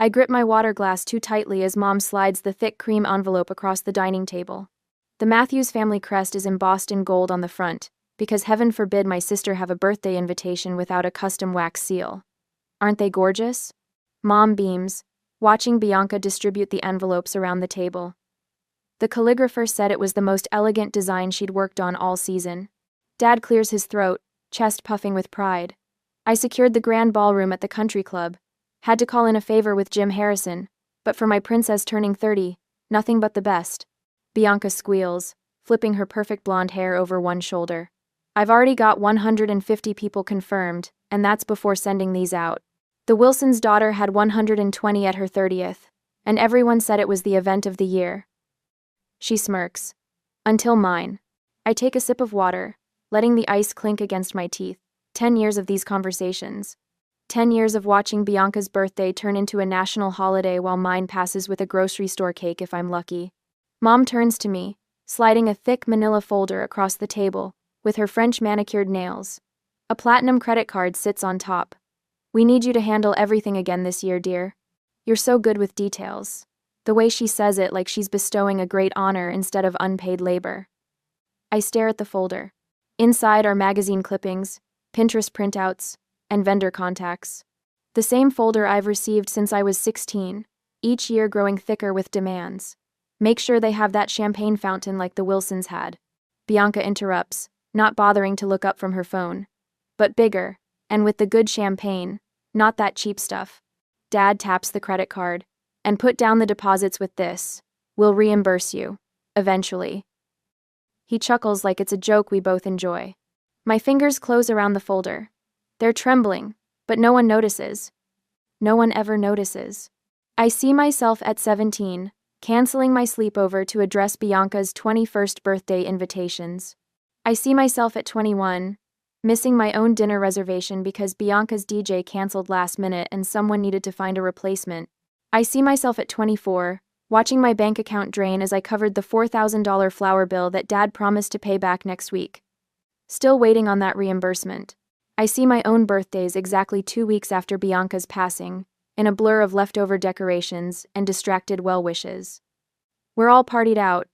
I grip my water glass too tightly as Mom slides the thick cream envelope across the dining table. The Matthews family crest is embossed in gold on the front, because heaven forbid my sister have a birthday invitation without a custom wax seal. Aren't they gorgeous? Mom beams, watching Bianca distribute the envelopes around the table. The calligrapher said it was the most elegant design she'd worked on all season. Dad clears his throat, chest puffing with pride. I secured the grand ballroom at the country club. Had to call in a favor with Jim Harrison, but for my princess turning 30, nothing but the best. Bianca squeals, flipping her perfect blonde hair over one shoulder. I've already got 150 people confirmed, and that's before sending these out. The Wilsons' daughter had 120 at her 30th, and everyone said it was the event of the year. She smirks. Until mine. I take a sip of water, letting the ice clink against my teeth. 10 years of these conversations. 10 years of watching Bianca's birthday turn into a national holiday while mine passes with a grocery store cake if I'm lucky. Mom turns to me, sliding a thick manila folder across the table, with her French manicured nails. A platinum credit card sits on top. We need you to handle everything again this year, dear. You're so good with details. The way she says it like she's bestowing a great honor instead of unpaid labor. I stare at the folder. Inside are magazine clippings, Pinterest printouts, and vendor contacts. The same folder I've received since I was 16, each year growing thicker with demands. Make sure they have that champagne fountain like the Wilsons had. Bianca interrupts, not bothering to look up from her phone. But bigger, and with the good champagne, not that cheap stuff. Dad taps the credit card. And put down the deposits with this. We'll reimburse you. Eventually. He chuckles like it's a joke we both enjoy. My fingers close around the folder. They're trembling, but no one notices. No one ever notices. I see myself at 17, canceling my sleepover to address Bianca's 21st birthday invitations. I see myself at 21, missing my own dinner reservation because Bianca's DJ canceled last minute and someone needed to find a replacement. I see myself at 24, watching my bank account drain as I covered the $4,000 flower bill that Dad promised to pay back next week. Still waiting on that reimbursement. I see my own birthdays exactly 2 weeks after Bianca's passing, in a blur of leftover decorations and distracted well-wishes. We're all partied out.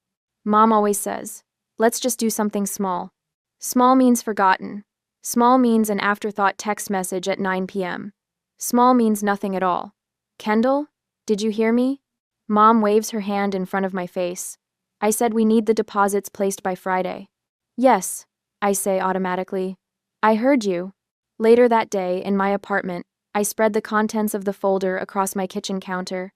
Mom always says, let's just do something small. Small means forgotten. Small means an afterthought text message at 9 p.m. Small means nothing at all. Kendall? Did you hear me? Mom waves her hand in front of my face. I said we need the deposits placed by Friday. Yes, I say automatically. I heard you. Later that day, in my apartment, I spread the contents of the folder across my kitchen counter.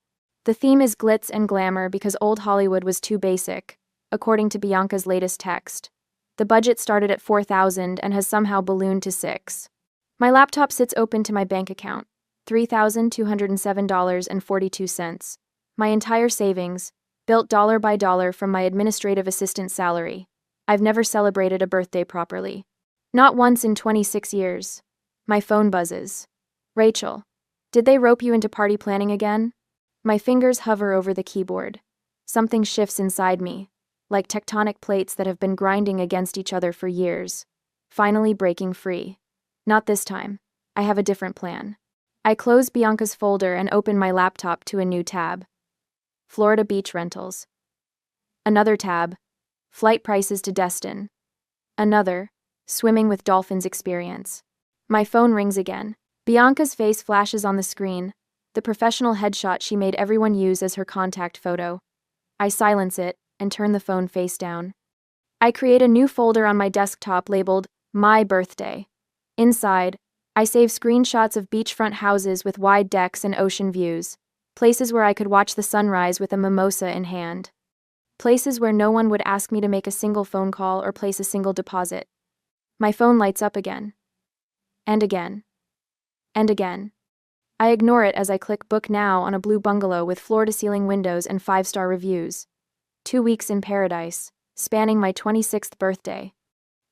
The theme is glitz and glamour because old Hollywood was too basic, according to Bianca's latest text. The budget started at $4,000 and has somehow ballooned to $6,000. My laptop sits open to my bank account. $3,207.42. My entire savings, built dollar by dollar from my administrative assistant salary. I've never celebrated a birthday properly. Not once in 26 years. My phone buzzes. Rachel, did they rope you into party planning again? My fingers hover over the keyboard. Something shifts inside me, like tectonic plates that have been grinding against each other for years, finally breaking free. Not this time. I have a different plan. I close Bianca's folder and open my laptop to a new tab. Florida beach rentals. Another tab. Flight prices to Destin. Another. Swimming with dolphins experience. My phone rings again. Bianca's face flashes on the screen, the professional headshot she made everyone use as her contact photo. I silence it and turn the phone face down. I create a new folder on my desktop labeled My Birthday. Inside, I save screenshots of beachfront houses with wide decks and ocean views, places where I could watch the sunrise with a mimosa in hand. Places where no one would ask me to make a single phone call or place a single deposit. My phone lights up again. And again. And again. I ignore it as I click Book Now on a blue bungalow with floor-to-ceiling windows and 5-star reviews. 2 weeks in paradise, spanning my 26th birthday.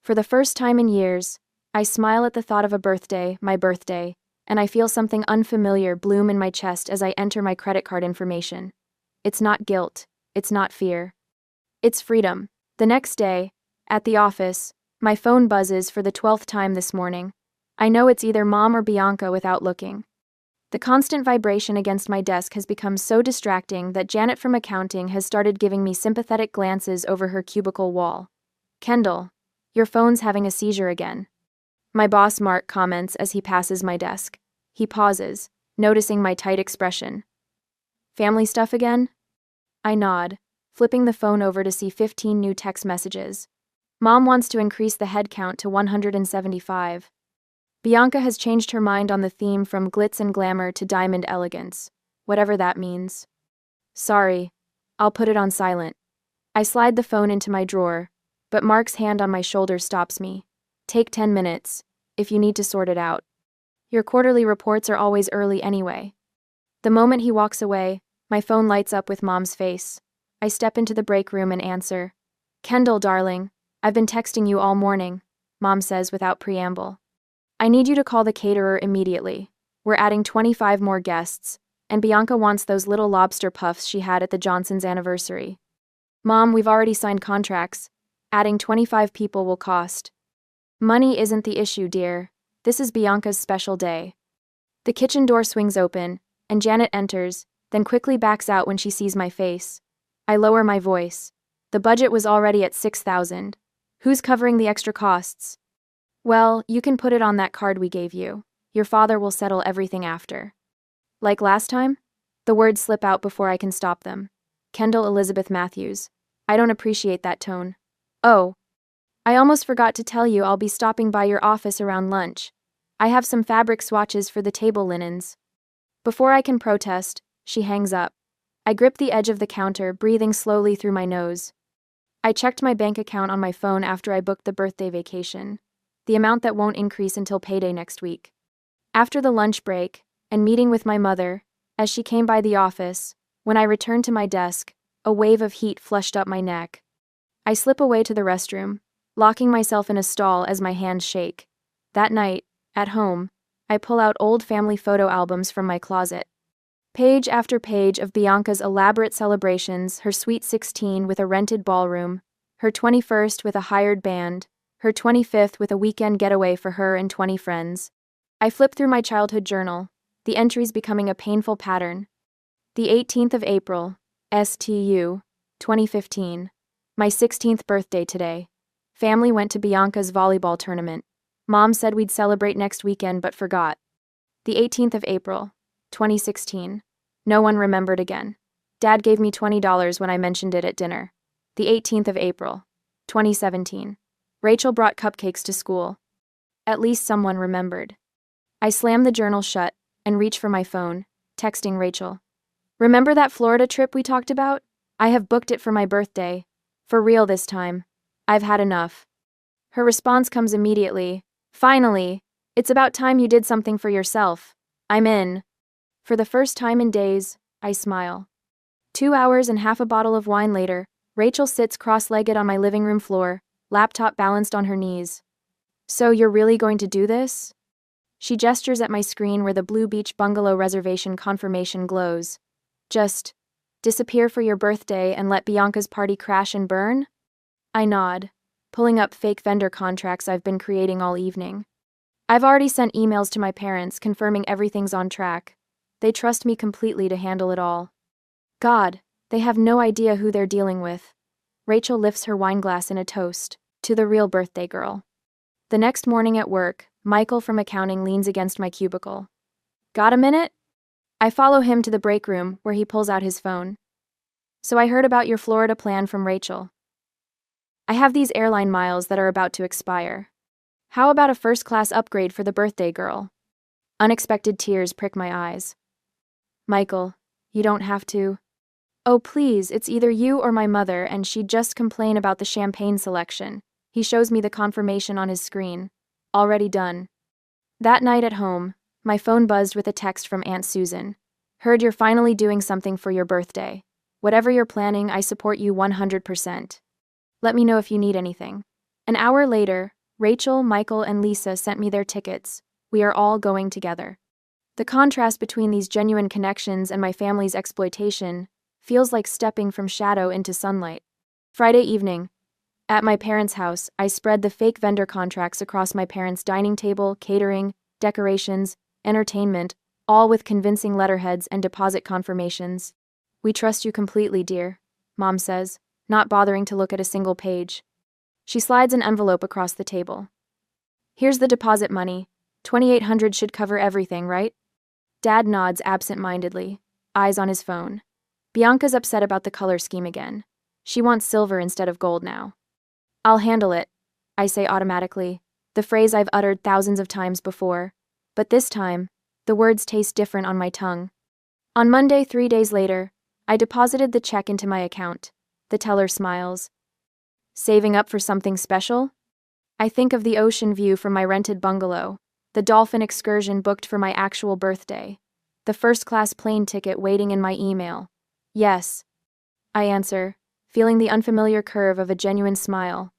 For the first time in years, I smile at the thought of a birthday, my birthday, and I feel something unfamiliar bloom in my chest as I enter my credit card information. It's not guilt. It's not fear. It's freedom. The next day, at the office, my phone buzzes for the 12th time this morning. I know it's either Mom or Bianca without looking. The constant vibration against my desk has become so distracting that Janet from accounting has started giving me sympathetic glances over her cubicle wall. Kendall, your phone's having a seizure again. My boss Mark comments as he passes my desk. He pauses, noticing my tight expression. Family stuff again? I nod, flipping the phone over to see 15 new text messages. Mom wants to increase the head count to 175. Bianca has changed her mind on the theme from glitz and glamour to diamond elegance, whatever that means. Sorry, I'll put it on silent. I slide the phone into my drawer, but Mark's hand on my shoulder stops me. Take 10 minutes, if you need to sort it out. Your quarterly reports are always early anyway. The moment he walks away, my phone lights up with Mom's face. I step into the break room and answer. Kendall, darling, I've been texting you all morning, Mom says without preamble. I need you to call the caterer immediately. We're adding 25 more guests, and Bianca wants those little lobster puffs she had at the Johnsons' anniversary. Mom, we've already signed contracts. Adding 25 people will cost. Money isn't the issue, dear. This is Bianca's special day. The kitchen door swings open, and Janet enters, then quickly backs out when she sees my face. I lower my voice. The budget was already at $6,000. Who's covering the extra costs? Well, you can put it on that card we gave you. Your father will settle everything after. Like last time? The words slip out before I can stop them. Kendall Elizabeth Matthews. I don't appreciate that tone. Oh. I almost forgot to tell you I'll be stopping by your office around lunch. I have some fabric swatches for the table linens. Before I can protest, she hangs up. I grip the edge of the counter, breathing slowly through my nose. I checked my bank account on my phone after I booked the birthday vacation. The amount that won't increase until payday next week. After the lunch break, and meeting with my mother, as she came by the office, when I returned to my desk, a wave of heat flushed up my neck. I slip away to the restroom, locking myself in a stall as my hands shake. That night, at home, I pull out old family photo albums from my closet. Page after page of Bianca's elaborate celebrations, her sweet 16 with a rented ballroom, her 21st with a hired band, her 25th with a weekend getaway for her and 20 friends. I flip through my childhood journal, the entries becoming a painful pattern. The 18th of April, STU, 2015. My 16th birthday today. Family went to Bianca's volleyball tournament. Mom said we'd celebrate next weekend but forgot. The 18th of April, 2016. No one remembered again. Dad gave me $20 when I mentioned it at dinner. The 18th of April, 2017. Rachel brought cupcakes to school. At least someone remembered. I slam the journal shut and reach for my phone, texting Rachel. Remember that Florida trip we talked about? I have booked it for my birthday. For real this time. I've had enough. Her response comes immediately. Finally, it's about time you did something for yourself. I'm in. For the first time in days, I smile. 2 hours and half a bottle of wine later, Rachel sits cross-legged on my living room floor, laptop balanced on her knees. So you're really going to do this? She gestures at my screen where the Blue Beach bungalow reservation confirmation glows. Just disappear for your birthday and let Bianca's party crash and burn? I nod, pulling up fake vendor contracts I've been creating all evening. I've already sent emails to my parents confirming everything's on track. They trust me completely to handle it all. God, they have no idea who they're dealing with. Rachel lifts her wine glass in a toast, to the real birthday girl. The next morning at work, Michael from accounting leans against my cubicle. Got a minute? I follow him to the break room, where he pulls out his phone. So I heard about your Florida plan from Rachel. I have these airline miles that are about to expire. How about a first-class upgrade for the birthday girl? Unexpected tears prick my eyes. Michael, you don't have to. Oh please, it's either you or my mother and she'd just complain about the champagne selection. He shows me the confirmation on his screen. Already done. That night at home, my phone buzzed with a text from Aunt Susan. Heard you're finally doing something for your birthday. Whatever you're planning, I support you 100%. Let me know if you need anything. An hour later, Rachel, Michael, and Lisa sent me their tickets. We are all going together. The contrast between these genuine connections and my family's exploitation feels like stepping from shadow into sunlight. Friday evening. At my parents' house, I spread the fake vendor contracts across my parents' dining table, catering, decorations, entertainment, all with convincing letterheads and deposit confirmations. "We trust you completely, dear," Mom says, not bothering to look at a single page. She slides an envelope across the table. "Here's the deposit money. 2,800 should cover everything, right?" Dad nods absent-mindedly, eyes on his phone. Bianca's upset about the color scheme again. She wants silver instead of gold now. "I'll handle it," I say automatically, the phrase I've uttered thousands of times before. But this time, the words taste different on my tongue. On Monday, 3 days later, I deposited the check into my account. The teller smiles. "Saving up for something special?" I think of the ocean view from my rented bungalow, the dolphin excursion booked for my actual birthday, the first-class plane ticket waiting in my email. "Yes," I answer, feeling the unfamiliar curve of a genuine smile.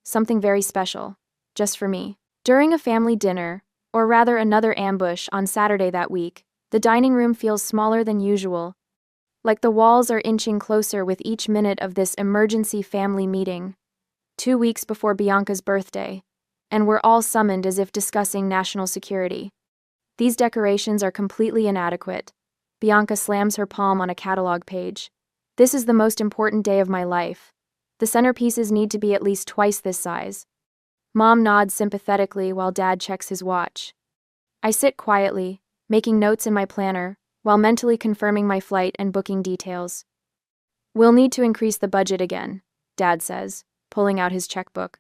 Something very special, just for me. During a family dinner, or rather another ambush on Saturday that week, the dining room feels smaller than usual, like the walls are inching closer with each minute of this emergency family meeting. 2 weeks before Bianca's birthday, and we're all summoned as if discussing national security. These decorations are completely inadequate. Bianca slams her palm on a catalog page. "This is the most important day of my life. The centerpieces need to be at least twice this size." Mom nods sympathetically while Dad checks his watch. I sit quietly, making notes in my planner, while mentally confirming my flight and booking details. "We'll need to increase the budget again," Dad says, pulling out his checkbook.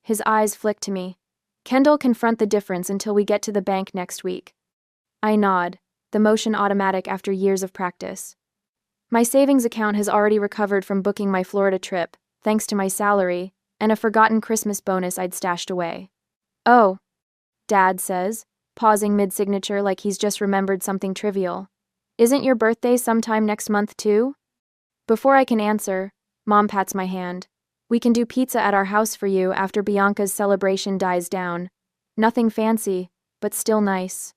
His eyes flick to me. "Kendall, confront the difference until we get to the bank next week." I nod, the motion automatic after years of practice. My savings account has already recovered from booking my Florida trip, thanks to my salary, and a forgotten Christmas bonus I'd stashed away. "Oh," Dad says, pausing mid-signature like he's just remembered something trivial. "Isn't your birthday sometime next month too?" Before I can answer, Mom pats my hand. "We can do pizza at our house for you after Bianca's celebration dies down. Nothing fancy, but still nice."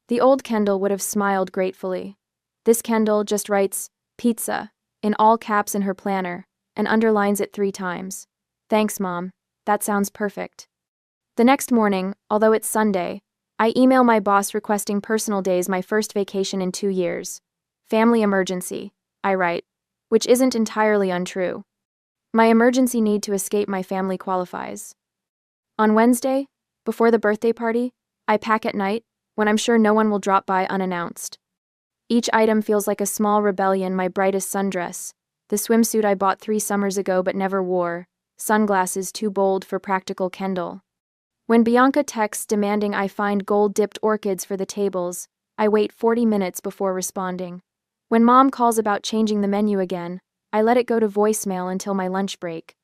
The old Kendall would have smiled gratefully. This Kendall just writes, "pizza," in all caps in her planner, and underlines it 3 times. "Thanks, Mom. That sounds perfect." The next morning, although it's Sunday, I email my boss requesting personal days, my first vacation in 2 years. "Family emergency," I write, which isn't entirely untrue. My emergency need to escape my family qualifies. On Wednesday, before the birthday party, I pack at night, when I'm sure no one will drop by unannounced. Each item feels like a small rebellion: my brightest sundress, the swimsuit I bought 3 summers ago but never wore, sunglasses too bold for practical Kendall. When Bianca texts demanding I find gold-dipped orchids for the tables, I wait 40 minutes before responding. When Mom calls about changing the menu again, I let it go to voicemail until my lunch break.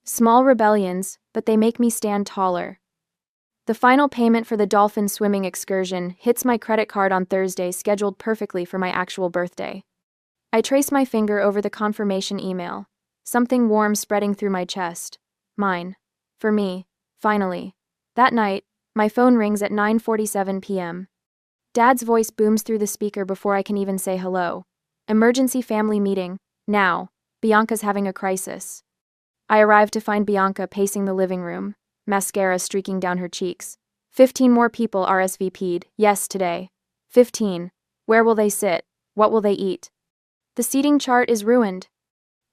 Small rebellions, but they make me stand taller. The final payment for the dolphin swimming excursion hits my credit card on Thursday, scheduled perfectly for my actual birthday. I trace my finger over the confirmation email, something warm spreading through my chest. Mine. For me. Finally. That night, my phone rings at 9:47 p.m. Dad's voice booms through the speaker before I can even say hello. "Emergency family meeting. Now. Bianca's having a crisis." I arrive to find Bianca pacing the living room, mascara streaking down her cheeks. 15 more people RSVP'd, yes, today. 15. Where will they sit? What will they eat? The seating chart is ruined.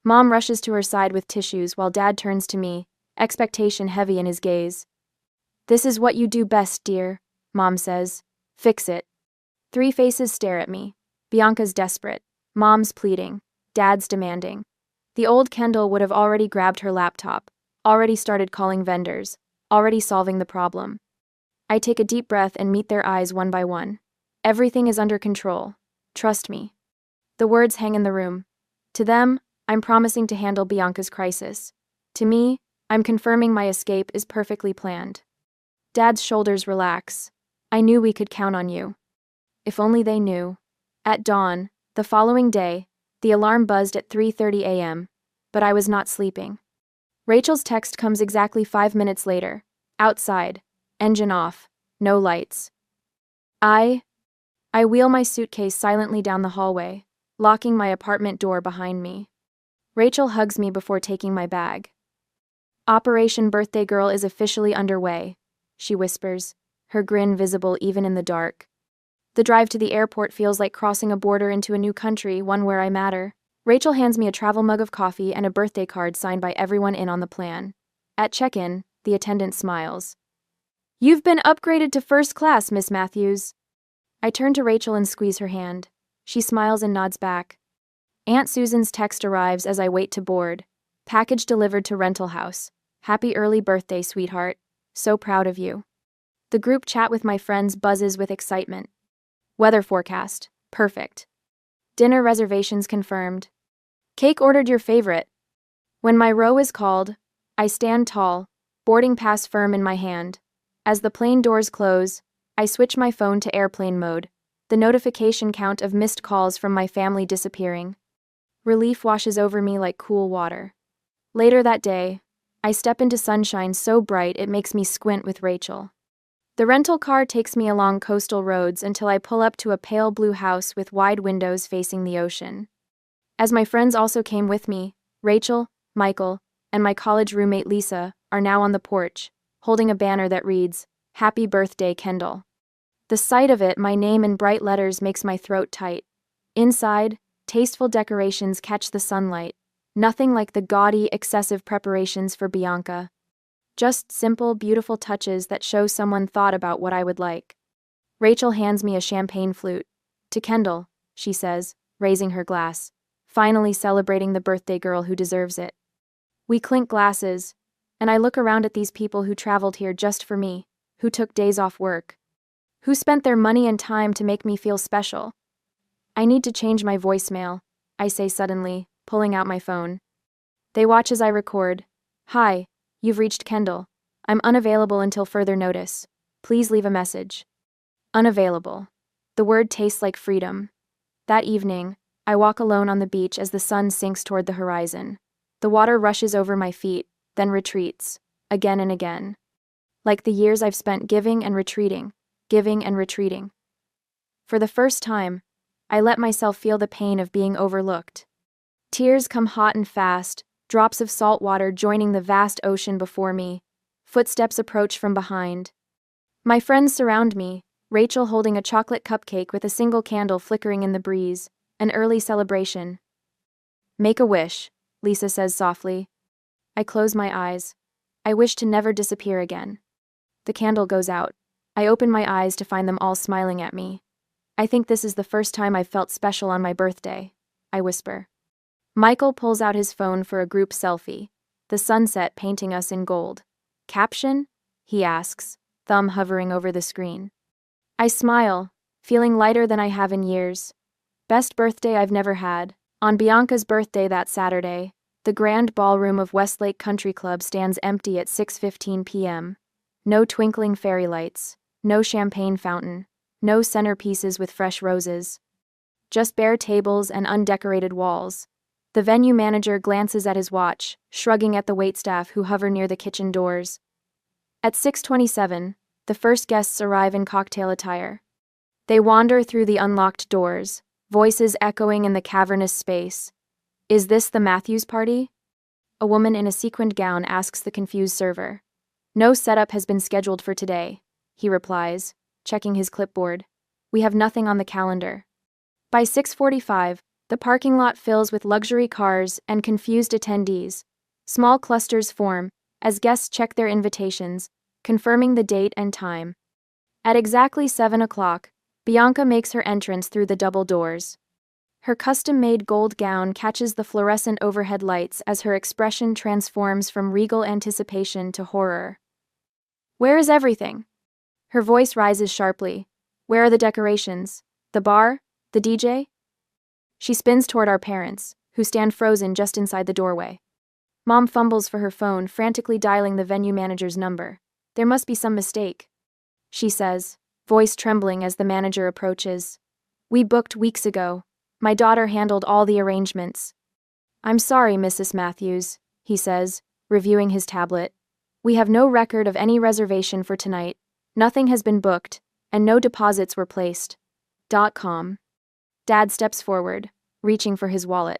Mom rushes to her side with tissues while Dad turns to me, expectation heavy in his gaze. "This is what you do best, dear," Mom says. "Fix it." 3 faces stare at me. Bianca's desperate. Mom's pleading. Dad's demanding. The old Kendall would have already grabbed her laptop, already started calling vendors, already solving the problem. I take a deep breath and meet their eyes one by one. "Everything is under control. Trust me." The words hang in the room. To them, I'm promising to handle Bianca's crisis. To me, I'm confirming my escape is perfectly planned. Dad's shoulders relax. "I knew we could count on you." If only they knew. At dawn, the following day, the alarm buzzed at 3:30 a.m., but I was not sleeping. Rachel's text comes exactly 5 minutes later. Outside. Engine off. No lights. I wheel my suitcase silently down the hallway, locking my apartment door behind me. Rachel hugs me before taking my bag. "Operation Birthday Girl is officially underway," she whispers, her grin visible even in the dark. The drive to the airport feels like crossing a border into a new country, one where I matter. Rachel hands me a travel mug of coffee and a birthday card signed by everyone in on the plan. At check-in, the attendant smiles. "You've been upgraded to first class, Miss Matthews." I turn to Rachel and squeeze her hand. She smiles and nods back. Aunt Susan's text arrives as I wait to board. Package delivered to rental house. "Happy early birthday, sweetheart. So proud of you." The group chat with my friends buzzes with excitement. Weather forecast. Perfect. Dinner reservations confirmed. Cake ordered your favorite. When my row is called, I stand tall, boarding pass firm in my hand. As the plane doors close, I switch my phone to airplane mode, the notification count of missed calls from my family disappearing. Relief washes over me like cool water. Later that day, I step into sunshine so bright it makes me squint with Rachel. The rental car takes me along coastal roads until I pull up to a pale blue house with wide windows facing the ocean. As my friends also came with me, Rachel, Michael, and my college roommate Lisa are now on the porch, holding a banner that reads, "Happy Birthday, Kendall." The sight of it, my name in bright letters, makes my throat tight. Inside, tasteful decorations catch the sunlight, nothing like the gaudy, excessive preparations for Bianca. Just simple, beautiful touches that show someone thought about what I would like. Rachel hands me a champagne flute. "To Kendall," she says, raising her glass, finally celebrating the birthday girl who deserves it. We clink glasses, and I look around at these people who traveled here just for me, who took days off work, who spent their money and time to make me feel special. I need to change my voicemail, I say suddenly, pulling out my phone. They watch as I record. "Hi. You've reached Kendall. I'm unavailable until further notice. Please leave a message." Unavailable. The word tastes like freedom. That evening, I walk alone on the beach as the sun sinks toward the horizon. The water rushes over my feet, then retreats, again and again. Like the years I've spent giving and retreating, giving and retreating. For the first time, I let myself feel the pain of being overlooked. Tears come hot and fast, drops of salt water joining the vast ocean before me. Footsteps approach from behind. My friends surround me, Rachel holding a chocolate cupcake with a single candle flickering in the breeze, an early celebration. "Make a wish," Lisa says softly. I close my eyes. I wish to never disappear again. The candle goes out. I open my eyes to find them all smiling at me. "I think this is the first time I've felt special on my birthday," I whisper. Michael pulls out his phone for a group selfie, the sunset painting us in gold. "Caption?" he asks, thumb hovering over the screen. I smile, feeling lighter than I have in years. Best birthday I've never had. On Bianca's birthday that Saturday, the grand ballroom of Westlake Country Club stands empty at 6:15 p.m. No twinkling fairy lights, no champagne fountain, no centerpieces with fresh roses. Just bare tables and undecorated walls. The venue manager glances at his watch, shrugging at the waitstaff who hover near the kitchen doors. At 6:27, the first guests arrive in cocktail attire. They wander through the unlocked doors, voices echoing in the cavernous space. "Is this the Matthews party?" A woman in a sequined gown asks the confused server. "No setup has been scheduled for today," he replies, checking his clipboard. "We have nothing on the calendar." By 6:45, the parking lot fills with luxury cars and confused attendees. Small clusters form as guests check their invitations, confirming the date and time. At exactly 7 o'clock, Bianca makes her entrance through the double doors. Her custom-made gold gown catches the fluorescent overhead lights as her expression transforms from regal anticipation to horror. "Where is everything?" Her voice rises sharply. "Where are the decorations? The bar? The DJ?" She spins toward our parents, who stand frozen just inside the doorway. Mom fumbles for her phone, frantically dialing the venue manager's number. "There must be some mistake," she says, voice trembling as the manager approaches. "We booked weeks ago. My daughter handled all the arrangements." "I'm sorry, Mrs. Matthews," he says, reviewing his tablet. "We have no record of any reservation for tonight. Nothing has been booked, and no deposits were placed. .com. Dad steps forward, reaching for his wallet.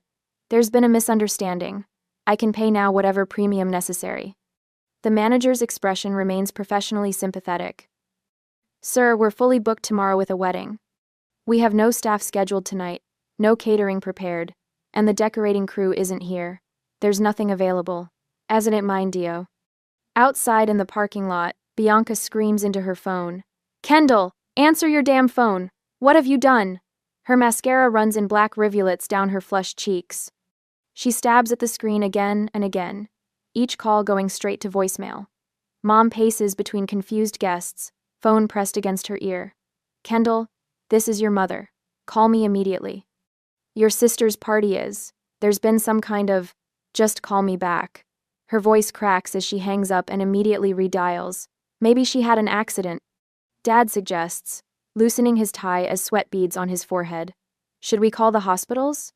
"There's been a misunderstanding. I can pay now whatever premium necessary." The manager's expression remains professionally sympathetic. "Sir, we're fully booked tomorrow with a wedding." We have no staff scheduled tonight, no catering prepared, and the decorating crew isn't here. There's nothing available. As it mine Dio. Outside in the parking lot, Bianca screams into her phone. Kendall, answer your damn phone. What have you done? Her mascara runs in black rivulets down her flushed cheeks. She stabs at the screen again and again, each call going straight to voicemail. Mom paces between confused guests, phone pressed against her ear. Kendall, this is your mother. Call me immediately. Your sister's party is. There's been some kind of, just call me back. Her voice cracks as she hangs up and immediately redials. Maybe she had an accident. Dad suggests, loosening his tie as sweat beads on his forehead. Should we call the hospitals?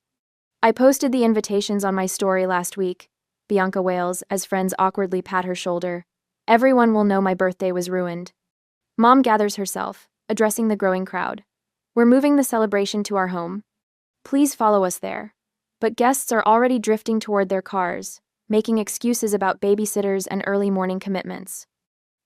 I posted the invitations on my story last week, Bianca wails as friends awkwardly pat her shoulder. Everyone will know my birthday was ruined. Mom gathers herself, addressing the growing crowd. We're moving the celebration to our home. Please follow us there. But guests are already drifting toward their cars, making excuses about babysitters and early morning commitments.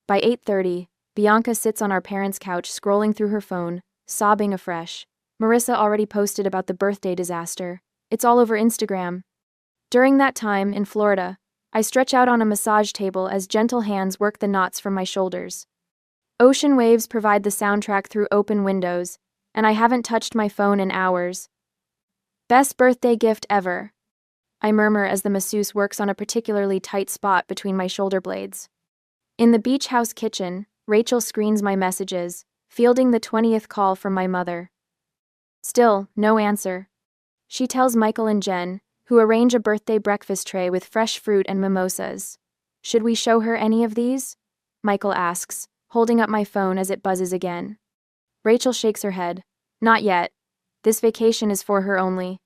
By 8:30, Bianca sits on our parents' couch scrolling through her phone, sobbing afresh. Marissa already posted about the birthday disaster. It's all over Instagram. During that time, in Florida, I stretch out on a massage table as gentle hands work the knots from my shoulders. Ocean waves provide the soundtrack through open windows, and I haven't touched my phone in hours. Best birthday gift ever, I murmur as the masseuse works on a particularly tight spot between my shoulder blades. In the beach house kitchen, Rachel screens my messages, fielding the 20th call from my mother. Still, no answer. She tells Michael and Jen, who arrange a birthday breakfast tray with fresh fruit and mimosas. Should we show her any of these? Michael asks, holding up my phone as it buzzes again. Rachel shakes her head. Not yet. This vacation is for her only.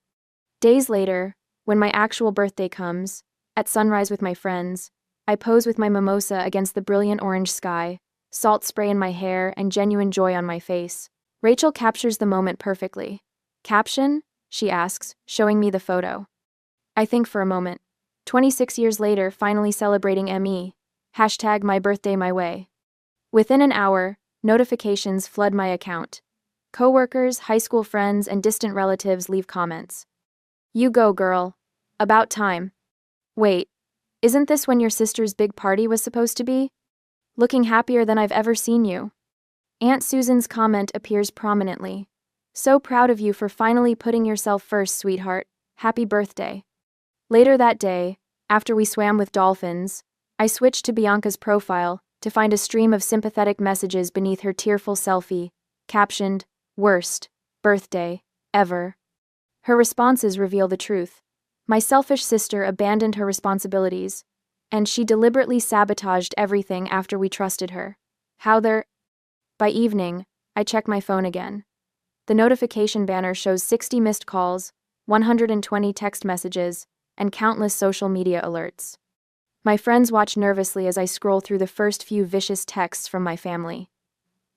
Days later, when my actual birthday comes, at sunrise with my friends, I pose with my mimosa against the brilliant orange sky, salt spray in my hair and genuine joy on my face. Rachel captures the moment perfectly. Caption? She asks, showing me the photo. I think for a moment. 26 years later, finally celebrating ME. Hashtag my birthday my way. Within an hour, notifications flood my account. Coworkers, high school friends, and distant relatives leave comments. You go, girl. About time. Wait, isn't this when your sister's big party was supposed to be? Looking happier than I've ever seen you. Aunt Susan's comment appears prominently. So proud of you for finally putting yourself first, sweetheart. Happy birthday. Later that day, after we swam with dolphins, I switched to Bianca's profile to find a stream of sympathetic messages beneath her tearful selfie, captioned, "Worst birthday ever." Her responses reveal the truth. My selfish sister abandoned her responsibilities, and she deliberately sabotaged everything after we trusted her. By evening, I check my phone again. The notification banner shows 60 missed calls, 120 text messages, and countless social media alerts. My friends watch nervously as I scroll through the first few vicious texts from my family.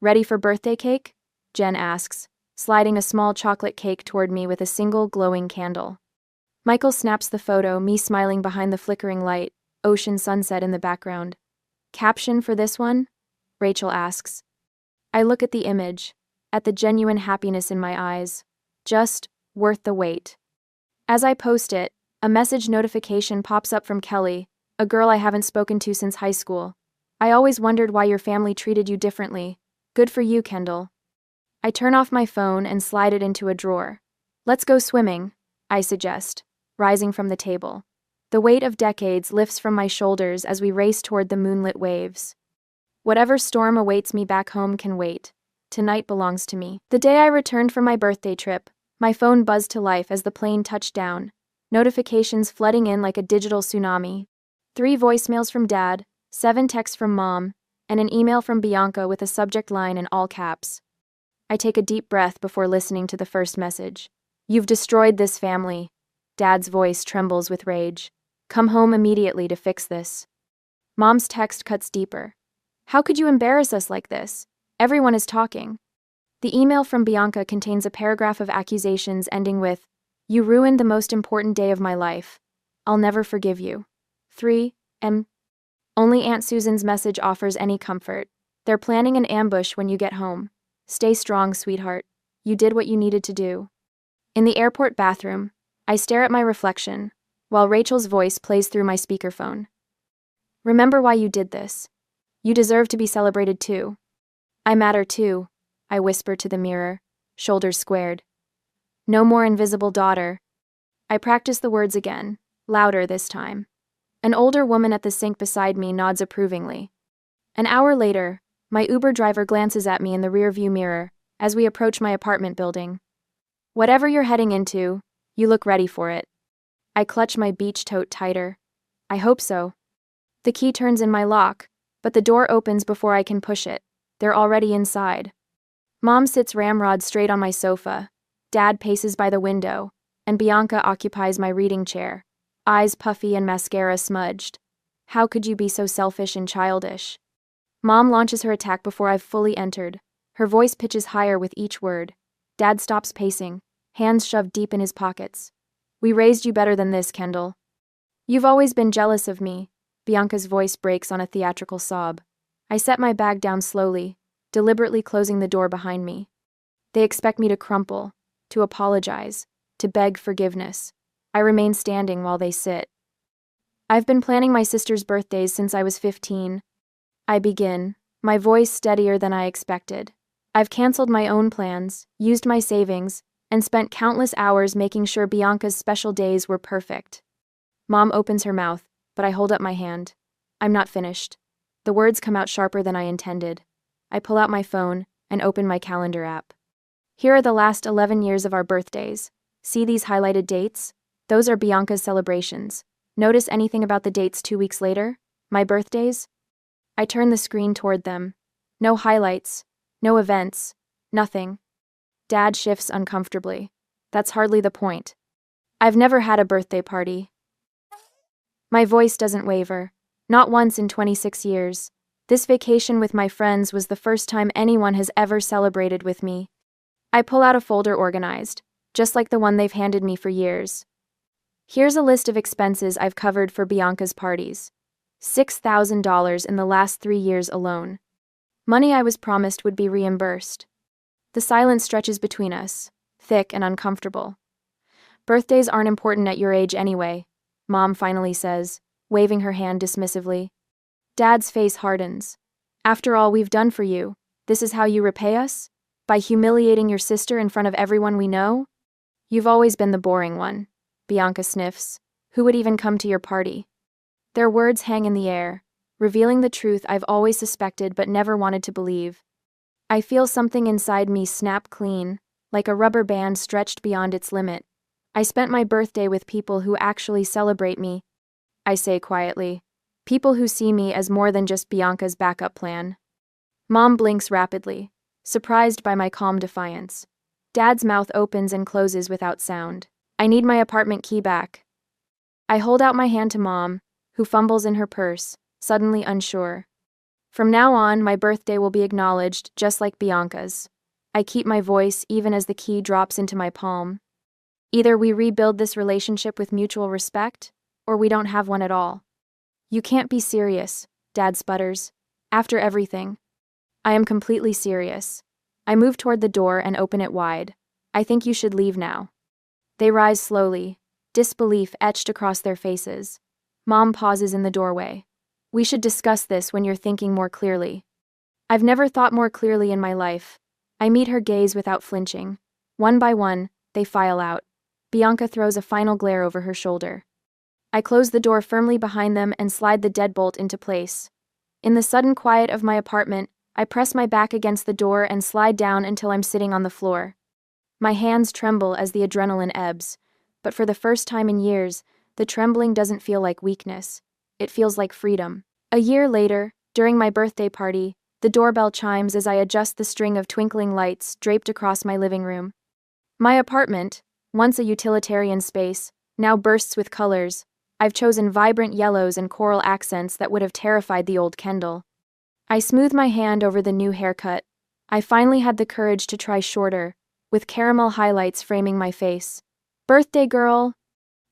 Ready for birthday cake? Jen asks, sliding a small chocolate cake toward me with a single glowing candle. Michael snaps the photo, me smiling behind the flickering light, ocean sunset in the background. Caption for this one? Rachel asks. I look at the image, at the genuine happiness in my eyes. Just worth the wait. As I post it, a message notification pops up from Kelly, a girl I haven't spoken to since high school. I always wondered why your family treated you differently. Good for you, Kendall. I turn off my phone and slide it into a drawer. Let's go swimming, I suggest, rising from the table. The weight of decades lifts from my shoulders as we race toward the moonlit waves. Whatever storm awaits me back home can wait. Tonight belongs to me. The day I returned from my birthday trip, my phone buzzed to life as the plane touched down, notifications flooding in like a digital tsunami. 3 voicemails from Dad, 7 texts from Mom, and an email from Bianca with a subject line in all caps. I take a deep breath before listening to the first message. You've destroyed this family. Dad's voice trembles with rage. Come home immediately to fix this. Mom's text cuts deeper. How could you embarrass us like this? Everyone is talking. The email from Bianca contains a paragraph of accusations ending with, "You ruined the most important day of my life. I'll never forgive you." 3. Only Aunt Susan's message offers any comfort. They're planning an ambush when you get home. Stay strong, sweetheart. You did what you needed to do. In the airport bathroom, I stare at my reflection, while Rachel's voice plays through my speakerphone. Remember why you did this. You deserve to be celebrated too. I matter too, I whisper to the mirror, shoulders squared. No more invisible daughter. I practice the words again, louder this time. An older woman at the sink beside me nods approvingly. An hour later, my Uber driver glances at me in the rearview mirror as we approach my apartment building. Whatever you're heading into, you look ready for it. I clutch my beach tote tighter. I hope so. The key turns in my lock, but the door opens before I can push it. They're already inside. Mom sits ramrod straight on my sofa. Dad paces by the window, and Bianca occupies my reading chair, eyes puffy and mascara smudged. How could you be so selfish and childish? Mom launches her attack before I've fully entered. Her voice pitches higher with each word. Dad stops pacing, hands shoved deep in his pockets. We raised you better than this, Kendall. You've always been jealous of me. Bianca's voice breaks on a theatrical sob. I set my bag down slowly, deliberately closing the door behind me. They expect me to crumple, to apologize, to beg forgiveness. I remain standing while they sit. I've been planning my sister's birthdays since I was 15. I begin, my voice steadier than I expected. I've canceled my own plans, used my savings, and spent countless hours making sure Bianca's special days were perfect. Mom opens her mouth, but I hold up my hand. I'm not finished. The words come out sharper than I intended. I pull out my phone and open my calendar app. Here are the last 11 years of our birthdays. See these highlighted dates? Those are Bianca's celebrations. Notice anything about the dates 2 weeks later? My birthdays? I turn the screen toward them. No highlights. No events. Nothing. Dad shifts uncomfortably. That's hardly the point. I've never had a birthday party. My voice doesn't waver. Not once in 26 years. This vacation with my friends was the first time anyone has ever celebrated with me. I pull out a folder organized, just like the one they've handed me for years. Here's a list of expenses I've covered for Bianca's parties. $6,000 in the last 3 years alone. Money I was promised would be reimbursed. The silence stretches between us, thick and uncomfortable. Birthdays aren't important at your age anyway, Mom finally says, waving her hand dismissively. Dad's face hardens. After all we've done for you, this is how you repay us? By humiliating your sister in front of everyone we know? You've always been the boring one, Bianca sniffs. Who would even come to your party? Their words hang in the air, revealing the truth I've always suspected but never wanted to believe. I feel something inside me snap clean, like a rubber band stretched beyond its limit. I spent my birthday with people who actually celebrate me, I say quietly. People who see me as more than just Bianca's backup plan. Mom blinks rapidly, surprised by my calm defiance. Dad's mouth opens and closes without sound. I need my apartment key back. I hold out my hand to Mom, who fumbles in her purse, suddenly unsure. From now on, my birthday will be acknowledged just like Bianca's. I keep my voice even as the key drops into my palm. Either we rebuild this relationship with mutual respect, or we don't have one at all. You can't be serious, Dad sputters. After everything. I am completely serious. I move toward the door and open it wide. I think you should leave now. They rise slowly, disbelief etched across their faces. Mom pauses in the doorway. We should discuss this when you're thinking more clearly. I've never thought more clearly in my life. I meet her gaze without flinching. One by one, they file out. Bianca throws a final glare over her shoulder. I close the door firmly behind them and slide the deadbolt into place. In the sudden quiet of my apartment, I press my back against the door and slide down until I'm sitting on the floor. My hands tremble as the adrenaline ebbs, but for the first time in years, the trembling doesn't feel like weakness. It feels like freedom. A year later, during my birthday party, the doorbell chimes as I adjust the string of twinkling lights draped across my living room. My apartment, once a utilitarian space, now bursts with colors. I've chosen vibrant yellows and coral accents that would have terrified the old Kendall. I smooth my hand over the new haircut. I finally had the courage to try shorter, with caramel highlights framing my face. Birthday girl!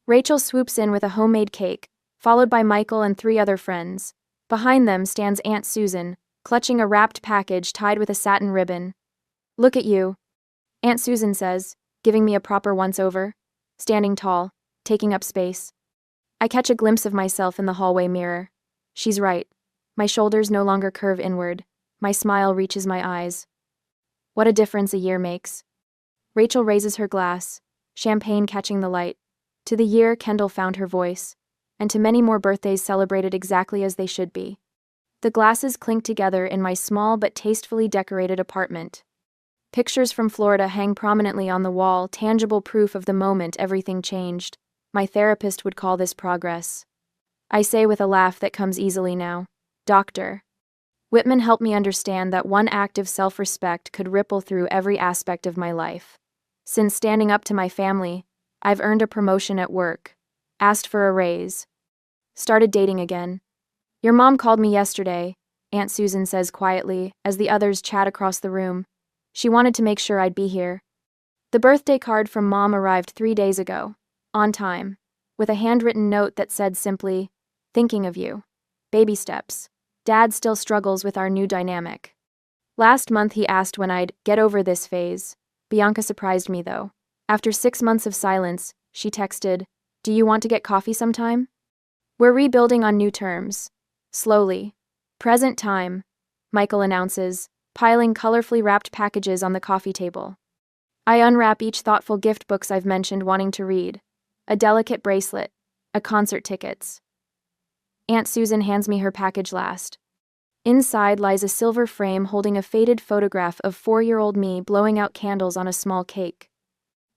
Rachel swoops in with a homemade cake, followed by Michael and 3 other friends. Behind them stands Aunt Susan, clutching a wrapped package tied with a satin ribbon. Look at you. Aunt Susan says, giving me a proper once-over, standing tall, taking up space. I catch a glimpse of myself in the hallway mirror. She's right. My shoulders no longer curve inward. My smile reaches my eyes. What a difference a year makes. Rachel raises her glass, champagne catching the light. To the year Kendall found her voice, and to many more birthdays celebrated exactly as they should be. The glasses clink together in my small but tastefully decorated apartment. Pictures from Florida hang prominently on the wall, tangible proof of the moment everything changed. My therapist would call this progress. I say with a laugh that comes easily now, Doctor. Whitman helped me understand that one act of self-respect could ripple through every aspect of my life. Since standing up to my family, I've earned a promotion at work, asked for a raise, started dating again. Your mom called me yesterday, Aunt Susan says quietly, as the others chat across the room. She wanted to make sure I'd be here. The birthday card from Mom arrived 3 days ago, on time, with a handwritten note that said simply, "Thinking of you. Baby steps. Dad still struggles with our new dynamic." Last month he asked when I'd get over this phase. Bianca surprised me though. After 6 months of silence, she texted, "Do you want to get coffee sometime?" We're rebuilding on new terms. Slowly. Present time, Michael announces, piling colorfully wrapped packages on the coffee table. I unwrap each thoughtful gift books I've mentioned wanting to read. A delicate bracelet, a concert tickets. Aunt Susan hands me her package last. Inside lies a silver frame holding a faded photograph of 4-year-old me blowing out candles on a small cake.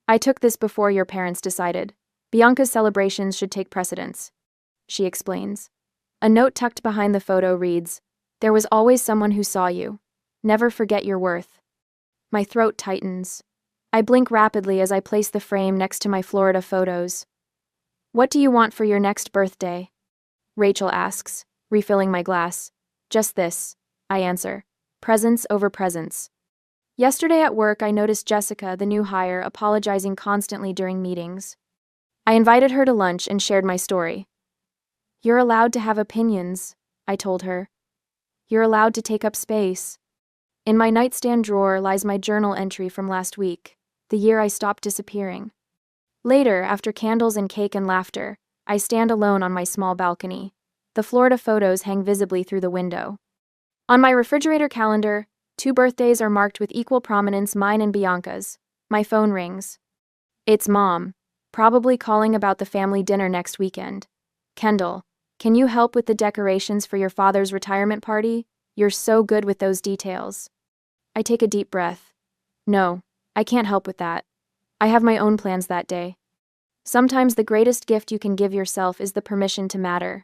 I took this before your parents decided. Bianca's celebrations should take precedence, she explains. A note tucked behind the photo reads, "There was always someone who saw you. Never forget your worth." My throat tightens. I blink rapidly as I place the frame next to my Florida photos. What do you want for your next birthday? Rachel asks, refilling my glass. Just this, I answer. Presents over presents. Yesterday at work, I noticed Jessica, the new hire, apologizing constantly during meetings. I invited her to lunch and shared my story. You're allowed to have opinions, I told her. You're allowed to take up space. In my nightstand drawer lies my journal entry from last week, the year I stopped disappearing. Later, after candles and cake and laughter, I stand alone on my small balcony. The Florida photos hang visibly through the window. On my refrigerator calendar, 2 birthdays are marked with equal prominence, mine and Bianca's. My phone rings. It's Mom, probably calling about the family dinner next weekend. Kendall, can you help with the decorations for your father's retirement party? You're so good with those details. I take a deep breath. No, I can't help with that. I have my own plans that day. Sometimes the greatest gift you can give yourself is the permission to matter.